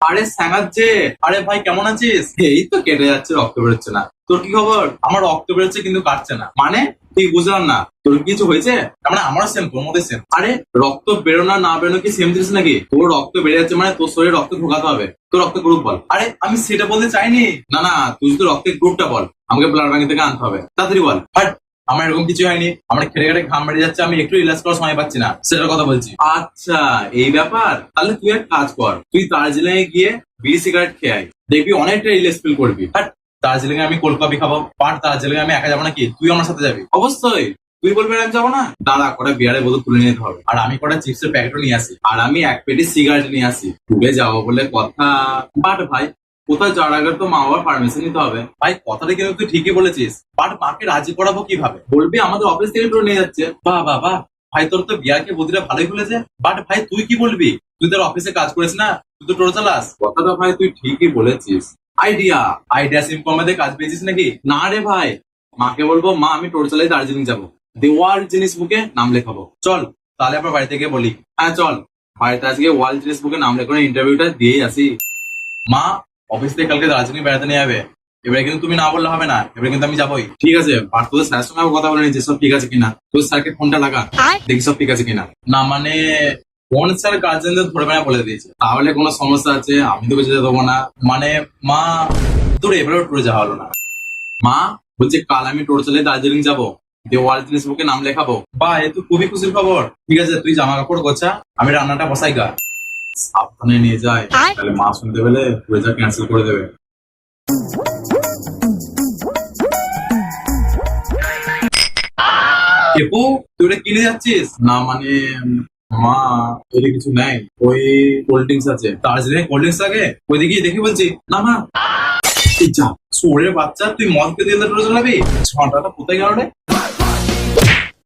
আরে স্যাঙাচ্ছে। আরে ভাই কেমন আছিস? এই তো কেটে যাচ্ছে, রক্ত বেরোচ্ছে না। তোর কি খবর? আমার রক্ত বেরোচ্ছে কিন্তু কাটছে না, মানে তুই বুঝলাম না, তোর কিছু হয়েছে? তার মানে আমারও সেম, তোর মধ্যে সেম। আরে রক্ত বেরোনো না বেরোনো কি সেম জিনিস নাকি? তোর রক্ত বেড়ে যাচ্ছে মানে তোর শরীরে রক্ত ঢোকাতে হবে। তোর রক্ত গ্রুপ বল। আরে আমি সেটা বলতে চাইনি। না না, তুই শুধু রক্তের গ্রুপটা বল। আমাকে ব্লাড ব্যাংক থেকে আনতে হবে, তাড়াতাড়ি বল। বাট আমার এরকম কিছু হয়নি, আমার খেটে খেটে ঘাম বেড়ে যাচ্ছে, আমি একটু রিল্যাক্স করার সময় পাচ্ছি না, সেটার কথা বলছি। আচ্ছা, এই ব্যাপার। তাহলে তুই এক কাজ কর, তুই দার্জিলিং এ গিয়ে বিড়ি সিগারেট খেয়ে আয়, দেখবি অনেকটা রিল্যাক্স ফিল করবি। বাট দার্জিলিং এ আমি কোল্ড কফি খাবো। বাট দার্জিলিং এ আমি একা যাবো নাকি? তুই আমার সাথে যাবি অবশ্যই। তুই বলবি আমি যাবো না? দাঁড়া, কটা বিয়ারের বোতল তুলে নিতে হবে, আর আমি কটা চিপসের প্যাকেটও নিয়ে আসি, আর আমি এক পেটি সিগারেট নিয়ে আসি। তুলে যাবো বলে কথা। বাট ভাই, কোথাও যাওয়ার আগে তো মা বাবার পারমিশন নিতে হবে। ভাই কথাটা কিন্তু তুই ঠিকই বলেছিস, বাট মাকে রাজি করাবো কিভাবে? বলবি আমাদের অফিস থেকে পুরো নিয়ে যাচ্ছে। বাহ বাহ বাহ, ভাই তোর তো বিয়ারকে বুদ্ধিটা ভালোই খুলেছে। বাট ভাই তুই কি বলবি? তুই তোর অফিসে কাজ করিস না, তুই তো টোটো চালাস। কথাটা ভাই তুই ঠিকই বলেছিস। আইডিয়া আইডিয়া সিম কোম্পানিতে কাজ পেয়েছিস নাকি? না রে ভাই, মাকে বলবো মা আমি টোটো চালাই দার্জিলিং যাবো, দেওয়াল জিনিস বুকে নাম লেখাবো। চল তাহলে আবার বাড়ি থেকে বলি। হ্যাঁ চল, বাড়িতে আজকে ওয়াল জিনিস বুকে নাম লেখানোর ইন্টারভিউটা দিয়েই আসি। মা অফিস থেকে কালকে দার্জিলিং বেড়াতে নিয়ে যাবে, এবারে কিন্তু তুমি না বললে হবে না, এবারে কিন্তু আমি যাবোই। ঠিক আছে, আর তোদের স্যারের সঙ্গে আমি কথা বলে নিচ্ছি সব ঠিক আছে কিনা। তোর স্যারকে ফোনটা লাগা, দেখি সব ঠিক আছে কিনা। না মানে কোন স্যার গার্জেনদের ধরবে না বলে দিয়েছে, তাহলে কোনো সমস্যা আছে, আমি তো বেঁচে দেবো না। মানে মা, তোর এবারেও ট্যুরে যাওয়া হলো না। মা বলছে কাল আমি টোটো চালিয়ে দার্জিলিং যাবো, দেওয়াল জিনিস বুকে নাম লেখাবো। বা এ তো খুবই খুশির খবর। ঠিক আছে, তুই জামা কাপড় গোছা, আমি রান্নাটা বসাই গা। সাবধানে নিয়ে যায়, তাহলে মা শুনতে পেলে ট্যুরটা ক্যান্সেল করে দেবে। কেপু, তুই ওটা কিনে যাচ্ছিস? না মানে মা, এটা কিছু নেই, ওই কোল্ড ড্রিঙ্কস আছে। দার্জিলিং কোল্ড ড্রিঙ্কস লাগে? ওইদিকে গিয়ে দেখি বলছি। না মা, এই যা সোরের বাচ্চা, তুই মদ খেতে দিলে টোটো চালাবি? ছটাটা কোথায় গেল রে?